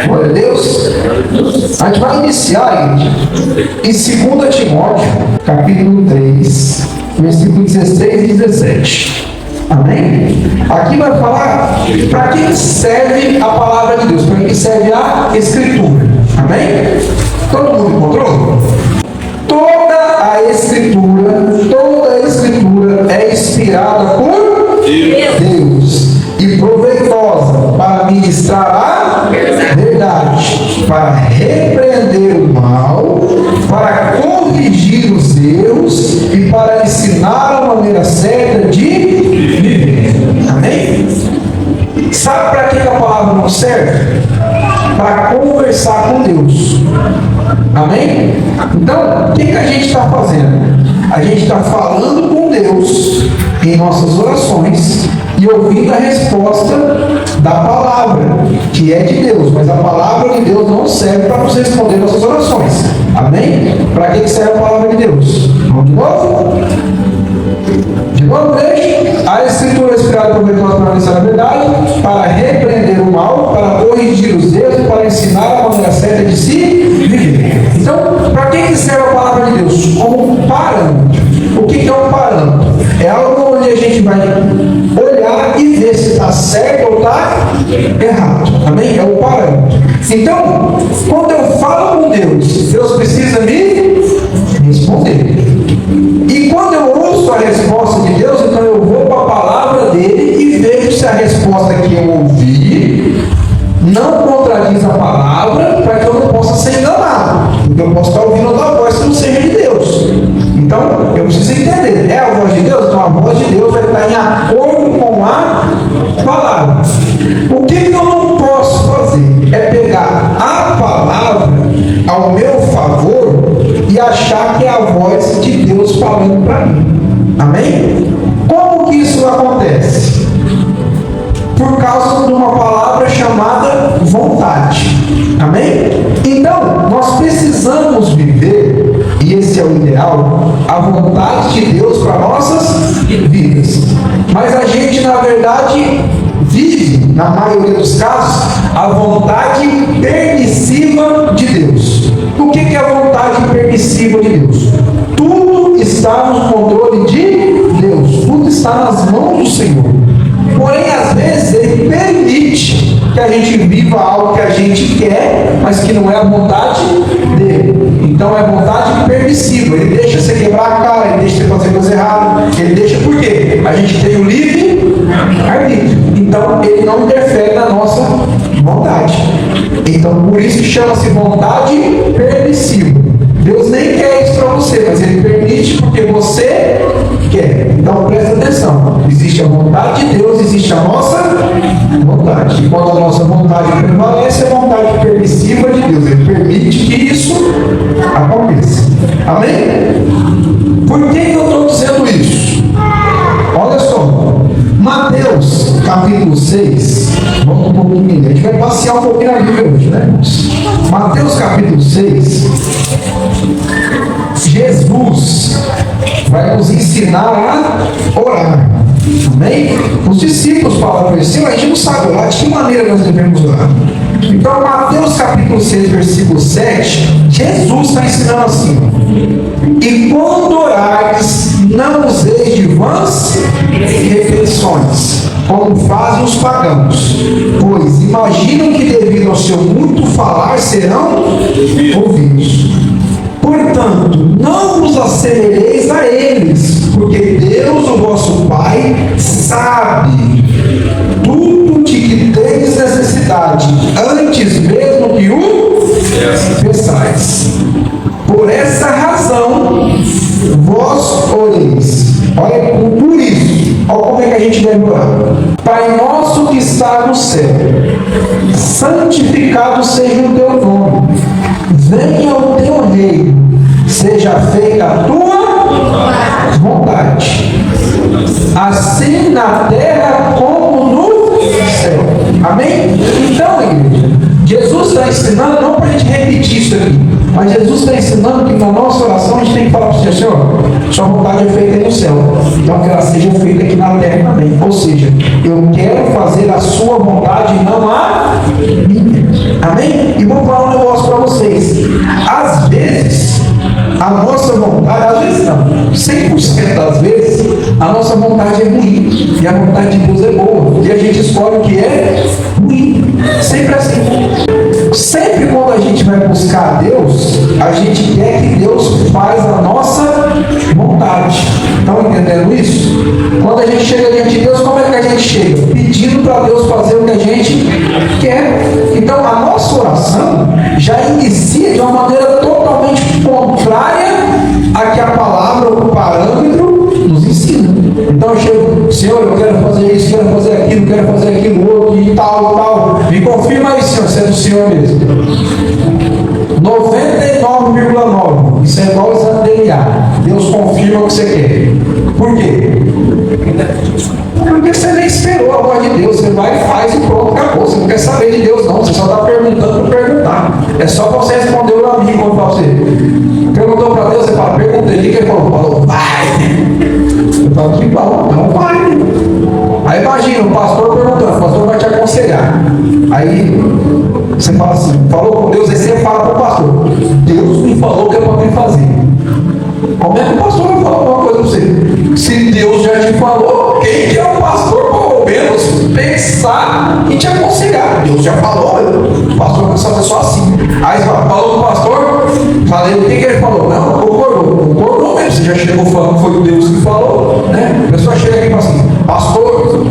Glória a Deus. A gente vai iniciar em 2 Timóteo, capítulo 3, versículo 16 e 17. Amém? Aqui vai falar para que serve a palavra de Deus, para que serve a Escritura. Amém? Todo mundo encontrou? Toda a Escritura é inspirada por Deus e proveitosa para ministrar a verdade, para repreender o mal, para corrigir os erros e para ensinar a maneira certa de viver. Amém? Sabe para que a palavra não serve? Para conversar com Deus. Amém? Então, o que a gente está fazendo? A gente está falando com Deus em nossas orações e ouvindo a resposta da palavra, que é de Deus, mas a palavra de Deus não serve para nos responder nossas orações. Amém? Para que serve a palavra de Deus? Vamos de novo? De novo, veja. A Escritura é inspirada por Deus para anunciar a verdade, para repreender o mal, para corrigir os erros, para ensinar a maneira certa de se viver. Então, para que serve a palavra de Deus? Como um parâmetro. O que é um parâmetro? É algo onde a gente vai olhar e ver se está certo ou está errado. Amém? É o parâmetro. Então, quando eu falo com Deus, Deus precisa me responder. E quando eu ouço a resposta de Deus, então eu vou para a palavra dele e vejo se a resposta que eu ouvi não contradiz a palavra, para que eu não possa ser enganado. Porque eu posso estar ouvindo outra voz que não seja de Deus. Então, eu preciso entender. É a voz de Deus? Então a voz de Deus vai estar em acordo com a palavra. O que eu não posso fazer é pegar a palavra ao meu favor e achar que é a voz de Deus falando para mim. Amém? Como que isso acontece? Por causa de uma palavra chamada vontade. Amém? Então, nós precisamos viver, e esse é o ideal, a vontade de Deus para nossas vidas. Mas a gente, na verdade, vive, na maioria dos casos, a vontade permissiva de Deus. O que é a vontade permissiva de Deus? Tudo está no controle de Deus. Tudo está nas mãos do Senhor. Porém, às vezes, Ele permite que a gente viva algo que a gente quer, mas que não é a vontade dele. Então, é vontade permissiva. Ele deixa você quebrar a cara, Ele deixa você fazer coisa errada. Ele deixa por quê? A gente tem o livre arbítrio. Então, Ele não interfere na nossa vontade. Então, por isso que chama-se vontade permissiva. Deus nem quer isso para você, mas Ele permite porque você quer. Então presta atenção. Existe a vontade de Deus, existe a nossa vontade. E quando a nossa vontade prevalece, é a vontade permissiva de Deus. Ele permite que isso aconteça. Amém? Por que eu estou dizendo isso? Olha só. Mateus capítulo 6. Vamos um pouquinho. A gente vai passear um pouquinho na Bíblia hoje, né, irmãos? Mateus capítulo 6. Jesus vai nos ensinar a orar. Amém? Os discípulos falam para ele, mas a gente não sabe orar, de que maneira nós devemos orar? Então, Mateus capítulo 6, versículo 7, Jesus está ensinando assim: e quando orares, não useis de vãs reflexões, como fazem os pagãos, pois imaginam que devido ao seu muito falar serão ouvidos. Portanto, não vos assemelheis a eles, porque Deus, o vosso Pai, sabe tudo de que tendes necessidade, antes mesmo que o peçais. Por essa razão, vós oreis. Olha, por isso, olha como é que a gente deve orar. Pai nosso que está no céu, santificado seja o teu nome. Venha o teu reino, seja feita a tua vontade, assim na terra como no céu. Amém? Então, igreja, Jesus está ensinando, não para a gente repetir isso aqui, mas Jesus está ensinando que na nossa oração a gente tem que falar para o Senhor: sua vontade é feita aí no céu, então que ela seja feita aqui na terra também. Ou seja, eu quero fazer a sua vontade e não a minha. Amém? E vou falar um negócio para vocês. Às vezes, a nossa vontade, às vezes não, 100% das vezes, a nossa vontade é ruim. E a vontade de Deus é boa. E a gente escolhe o que é ruim. Sempre assim. Sempre quando a gente vai buscar a Deus, a gente quer que Deus faz a nossa vontade. Estão entendendo isso? Quando a gente chega diante de Deus, como é que a gente chega? Pedindo para Deus fazer o que a gente quer. Então a nossa oração já inicia de uma maneira totalmente contrária a que a palavra, o parâmetro, nos ensina. Então eu chego, Senhor, eu quero fazer isso, quero fazer aquilo outro e tal. Me confirma aí, Senhor, se é do Senhor mesmo. 99,9. Isso é igual o exame DNA. Deus confirma o que você quer. Por quê? Porque você nem esperou a voz de Deus. Você vai e faz e pronto, acabou. Você não quer saber de Deus, não. Você só está perguntando para perguntar. É só você responder o amigo quando fala você. Perguntou para Deus, você fala, perguntei. O que ele falou? Falou, vai. Eu falo, que falou? Não vai. Aí imagina, o pastor perguntando, o pastor vai te aconselhar. Aí você fala assim, falou com Deus, aí você fala para o pastor, Deus me falou o que é para mim fazer. Como é que o pastor vai falar alguma coisa para você? Se Deus já te falou, quem que é o pastor para ao menos pensar e te aconselhar? Deus já falou, o pastor vai fazer só assim. Aí você fala, falou com o pastor, falei, o que ele falou? Não, concordou mesmo, você já chegou falando, foi Deus que falou, né? A pessoa chega aqui e fala assim, pastor,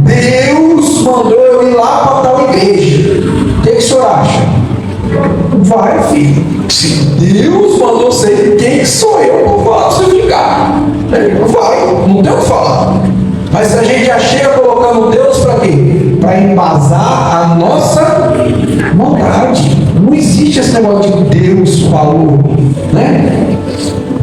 Deus mandou eu ir lá para tal igreja. O que o senhor acha? Vai, filho. Se Deus mandou você, quem sou eu para falar para você ficar? Vai, não tem o que falar. Mas a gente já chega colocando Deus para quê? Para embasar a nossa vontade. Não existe esse negócio de Deus falou, né?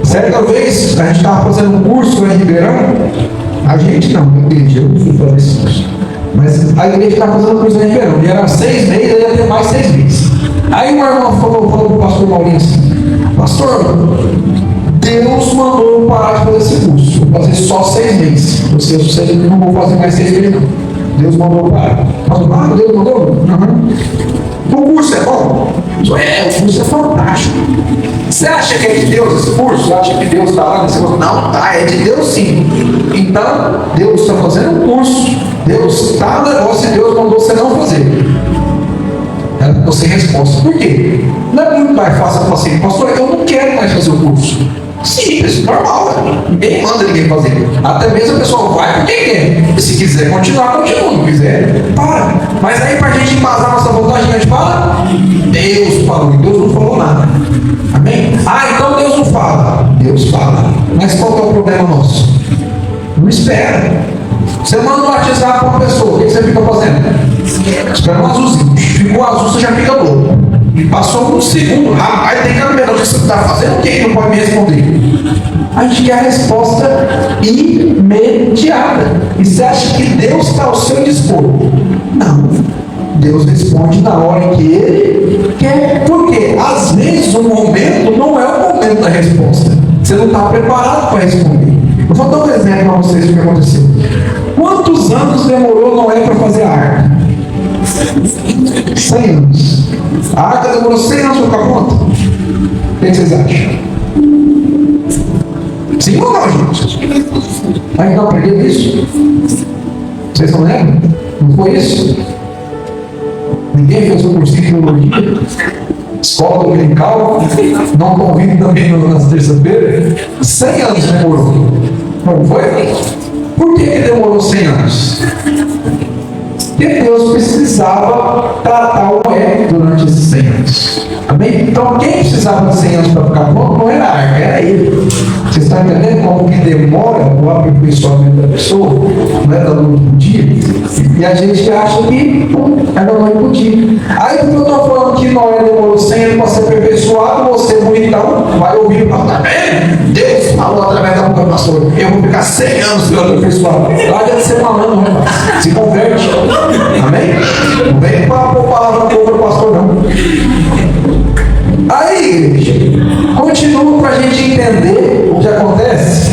Certa vez, a gente estava fazendo um curso em Ribeirão. A gente não, a igreja, eu não fui fazer esse curso. Mas a igreja estava fazendo um curso em Ribeirão. E era 6 meses, ia ter mais 6 meses. Aí uma irmã falou para o pastor Maurinho assim, pastor, Deus mandou eu parar de fazer esse curso. Vou fazer só 6 meses. Eu não vou fazer mais 6 meses não. Deus mandou eu parar. Pastor, Deus mandou? Uhum. O curso é bom? O curso é fantástico. Você acha que é de Deus esse curso? Você acha que Deus está lá nesse curso? Não, tá, é de Deus sim. Então, Deus está fazendo um curso. Deus está no negócio e Deus mandou você não fazer. Ela ficou sem resposta. Por quê? Não é muito mais fácil falar assim, pastor, eu não quero mais fazer o curso. Simples, normal, né? Ninguém manda ninguém fazer. Até mesmo a pessoa vai porque quer. E se quiser continuar, continua. Não quiser, para. Mas aí para a gente embasar nossa vontade, a gente fala, Deus falou, e Deus não falou nada. Amém? Então Deus não fala. Deus fala. Mas qual é o problema nosso? Não espera. Você manda um WhatsApp para uma pessoa, o que você fica fazendo? Espera um azulzinho. Ficou azul, você já fica louco. E passou um segundo, rapaz, tem que ver o que você está fazendo, quem não pode me responder? A gente quer a resposta imediata. E você acha que Deus está ao seu dispor? Não. Deus responde na hora que Ele quer. Por quê? Às vezes o momento não é o momento da resposta. Você não está preparado para responder. Eu vou dar um exemplo para vocês do que aconteceu. Quantos anos demorou Noé para fazer a arca? 100 anos. A arca demorou 100 anos para ficar pronta? O que vocês acham? Sim ou não, gente? Aí não aprendeu isso? Vocês não lembram? Não foi isso? Ninguém fez um cursinho de teologia? Escola dominical? Não convido também nas terça-feira? 100 anos demorou. Não foi? Por que demorou 100 anos? Porque Deus precisava tratar o Noé durante esses 100 anos. Amém? Então, quem precisava de 100 anos para ficar pronto não era a arca, era ele. Você está entendendo como que demora o aperfeiçoamento da pessoa? Não é da noite para o dia? E a gente acha que é da noite para o dia. Aí, porque eu estou falando que Noé demorou 100 anos para ser aperfeiçoado, você, bonitão, vai ouvir o pastor. Deus falou através da boca do pastor. Eu vou ficar 100 anos sendo aperfeiçoado. Lá deve ser malandro, rapaz. Se converte. Amém? Não vem para pôr palavra na boca do pastor, não. Aí, igreja, continua para a gente entender o que acontece,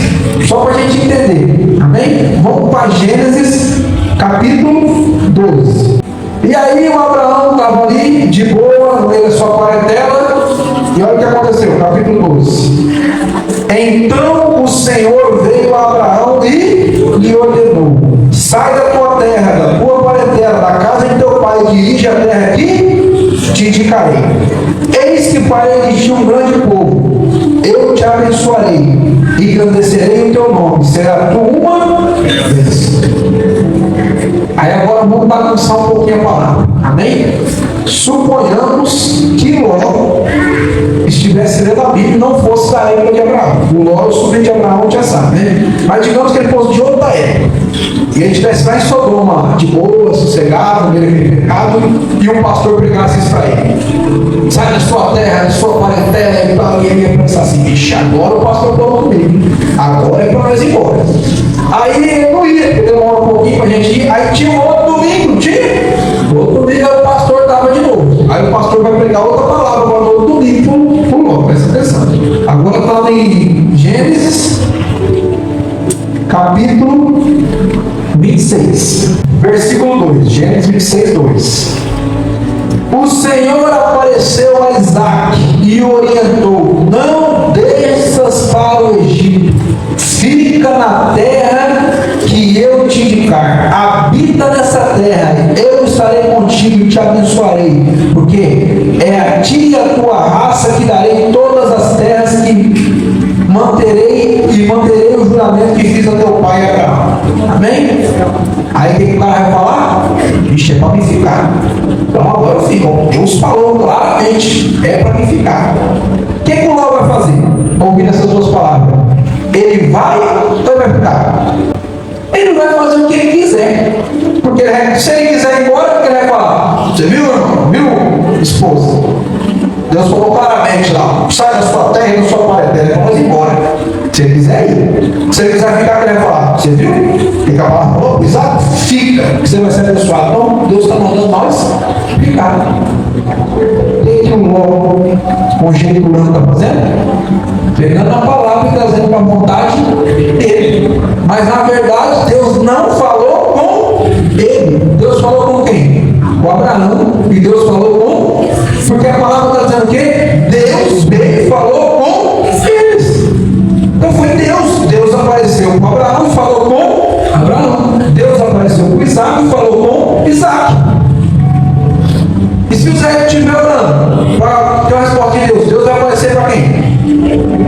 só para a gente entender. Amém? Vamos para Gênesis capítulo 12. E aí o Abraão estava ali, de boa, no meio da sua parentela, e olha o que aconteceu, capítulo 12. Então o Senhor veio a Abraão e lhe ordenou: sai da tua terra, da tua parentela, da casa de teu pai, e dirige a terra que te indicarei. Eis que farei de ti um grande povo, eu te abençoarei, e engrandecerei o teu nome, será tu uma bênção. Aí agora vamos bagunçar um pouquinho a palavra, amém? Suponhamos que Ló estivesse lendo a Bíblia e não fosse da época de Abraão. O Ló, o sobrinho de Abraão, já sabe, né? Mas digamos que ele fosse de outra época. E ele estivesse lá em Sodoma, de boa, sossegado, no meio daquele pecado, e um pastor pregasse isso para ele: sai da sua terra, da sua parentela, e tal. E ele ia pensar assim: vixe, agora o pastor falou comigo, agora é para nós ir embora. Aí ele não ia, porque demora um pouquinho para a gente ir. Aí tinha um outro domingo, tinha? Outro domingo o pastor estava de novo. Aí o pastor vai pregar outra palavra para o outro domingo para o Ló, presta atenção. Agora está em Gênesis, capítulo 26, versículo 2. Gênesis 26, 2. O Senhor apareceu a Isaac e o orientou: não desças para o Egito, fica na terra que eu te indicar, habita nessa terra, eu estarei contigo e te abençoarei, porque é a ti e a tua raça que darei todas as terras que manterei o juramento que fiz a teu pai Abraão. Amém? Aí o que o cara vai falar? Ixi, é para me ficar. Então agora eu fico. Deus falou claramente, é para me ficar. O que o Ló vai fazer? Ouvindo essas duas palavras. Ele vai ou ele vai ficar? Ele vai fazer o que ele quiser. Porque se ele quiser ir embora, o que ele vai falar? Você viu, irmão? Viu, esposa? Deus falou claramente lá: sai da sua terra e da sua parentela, vamos embora. Se ele quiser ir. Se ele quiser ficar, ele vai falar: você viu? Fica a palavra falou, Isaac, fica, que você vai ser abençoado. Então, Deus está mandando nós ficar. O que o Ló conjecturando está fazendo? Pegando a palavra e trazendo para a vontade dele. Mas na verdade, Deus não falou com ele. Deus falou com quem? Com Abraão. E Deus falou com. Porque a palavra está dizendo o quê? Deus veio e falou com eles. Então foi Deus. Deus apareceu com Abraão e falou com Abraão. Deus apareceu com Isaac e falou com Isaac. E se o Zé estiver orando para ter uma resposta de Deus, Deus vai aparecer para quem?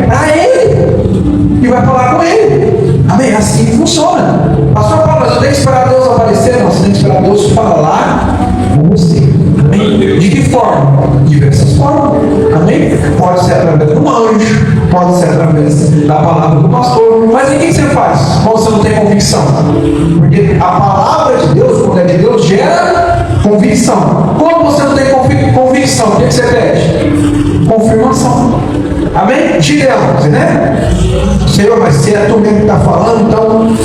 Para ele. E vai falar com ele. Amém? Assim funciona. Pastor Paulo, mas eu tenho que esperar Deus aparecer? Não, você tem que esperar Deus falar com você. Amém? De que forma? Diversas formas. Amém? Pode ser através de um anjo, pode ser através da palavra do pastor. Mas o que você faz quando você não tem convicção? Porque a palavra de Deus, quando é de Deus, gera convicção. Quando você não tem convicção, o que você pede? Confirmação. Amém? Gideão, né? Senhor, mas se é tu mesmo que está falando, então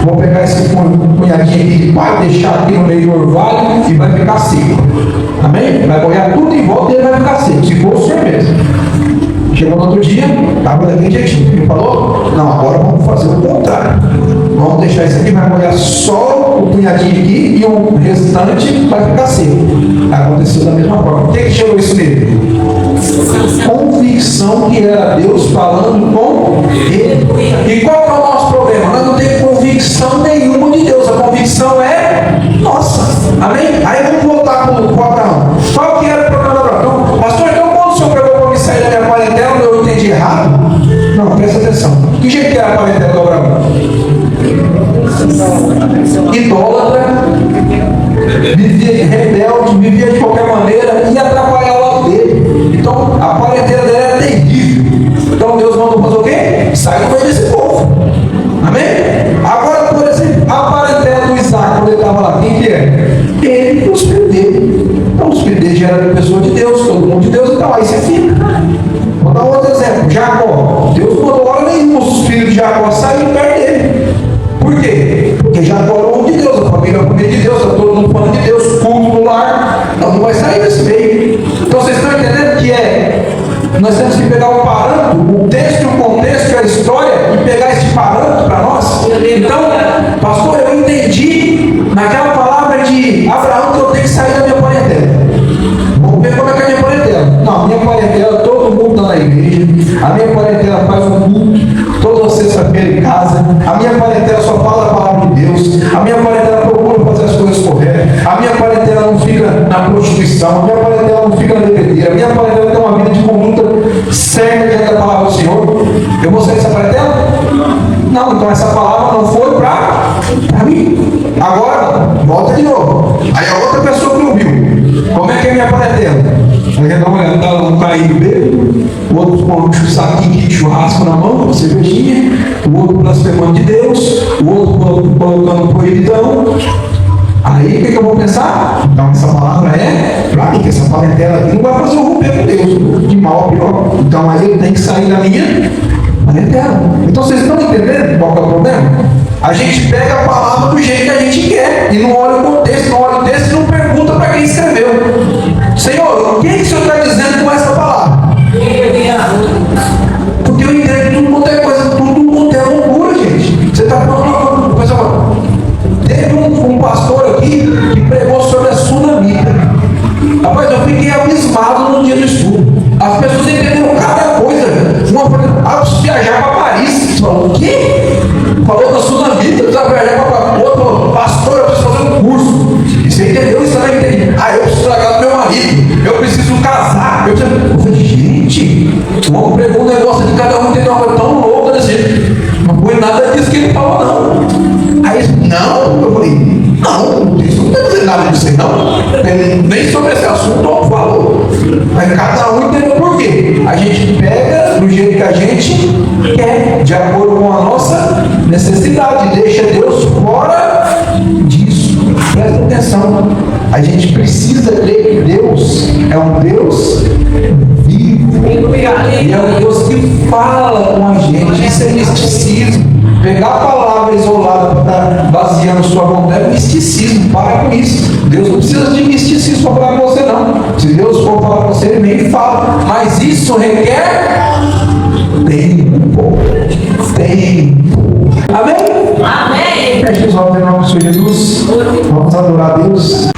vou pegar esse punhadinho aqui, vai deixar aqui no meio do orvalho e vai ficar seco. Amém? Vai molhar tudo em volta e ele vai ficar seco, se for o Senhor mesmo. Chegou no outro dia, estava daquele jeitinho. Ele falou: não, agora vamos fazer o contrário. Vamos deixar isso aqui, vai molhar só o punhadinho aqui e o restante vai ficar seco. Aconteceu da mesma forma. O que chegou isso nele? Convicção que era Deus falando com ele. E qual é o nosso problema? Nós não temos convicção nenhuma de Deus. A convicção é nossa. Amém? Aí vamos voltar com o Abraão. Qual que era o problema do Abraão? Então, pastor, então quando o senhor pegou para me sair da minha parentela, eu entendi errado? Não, presta atenção. Que jeito que era a parentela do Abraão? Idólatra, vivia rebelde, vivia de qualquer maneira, ia atrapalhar o lado dele. Então a parentela dele era terrível. Então Deus mandou fazer o quê? Sai do meio desse povo. Amém? Agora, por exemplo, a parentela do Isaac, quando ele estava lá, quem que é? Ele e os filhos dele. Então os filhos dele já eram pessoa de Deus, todo mundo de Deus, então aí você fica. Vou dar outro exemplo. Jacó. Deus mandou hora nenhuma os filhos de Jacó saírem perto dele. Por quê? Porque Jacó era o homem de Deus, a família é o homem de Deus, está todo mundo falando de Deus, culto no lar, então não vai sair desse meio. Então vocês estão entendendo que nós temos que pegar o parâmetro, o texto, o contexto, a história e pegar esse parâmetro para nós. Então, pastor, eu entendi naquela palavra de Abraão que eu tenho que sair da minha A minha parentela faz um culto toda sexta-feira em casa. A minha parentela só fala a palavra de Deus. A minha parentela procura fazer as coisas corretas. A minha parentela não fica na prostituição. A minha parentela não fica na bebedeira. A minha parentela tem uma vida de conduta certa diante da palavra do Senhor. Eu vou sair dessa parentela? Não, então essa palavra não foi para mim. Agora, volta de novo. Aí a outra pessoa que ouviu, como é que é a minha parentela? Aí já dá uma olhada, tá um caído bêbado, o outro com um saquinho de churrasco na mão, uma cervejinha, o outro blasfemando de Deus, o outro colocando proibidão. Aí o que eu vou pensar? Então essa palavra é para mim, que essa parentela aqui não vai fazer eu romper com Deus, de mal a pior. Então aí ele tem que sair da minha parentela. Então vocês estão entendendo qual é o problema? A gente pega a palavra do jeito que a gente quer e não olha o contexto, não olha o texto e não pergunta para quem escreveu. Senhor, o que o Senhor está dizendo com essa palavra? Porque eu entendo tudo quanto é coisa, tudo quanto é loucura, gente. Você está falando, pessoal, teve um pastor aqui que pregou sobre a sunamita. Rapaz, eu fiquei abismado no dia do estudo. As pessoas entenderam cada coisa. Uma falou, preciso viajar para Paris. Você falou, o quê? Falou da sunamita, precisa viajar para Paris. Outro, pastor, eu preciso fazer um curso. E você entendeu isso também? Entendi. Eu preciso largar do meu marido. Eu preciso casar. Eu falei, gente, o homem pregou um negócio de cada um tem uma coisa tão louca desse jeito. Não foi nada disso que ele falou, não. Aí, não, eu falei, não, isso não está dizendo nada disso aí, não. Nem sobre esse assunto o falou. Mas cada um entendeu por quê. A gente pega do jeito que a gente quer, de acordo com a nossa necessidade. Deixa Deus fora disso. Presta atenção. A gente precisa crer que Deus é um Deus vivo. E é um Deus que fala com a gente. Isso é misticismo. Pegar a palavra isolada para estar baseando sua vontade é misticismo. Para com isso. Deus não precisa de misticismo para falar com você, não. Se Deus for falar com você, ele vem e fala. Mas isso requer tempo. Amém? Amém. Feche os olhos em nome de Jesus. Vamos adorar a Deus.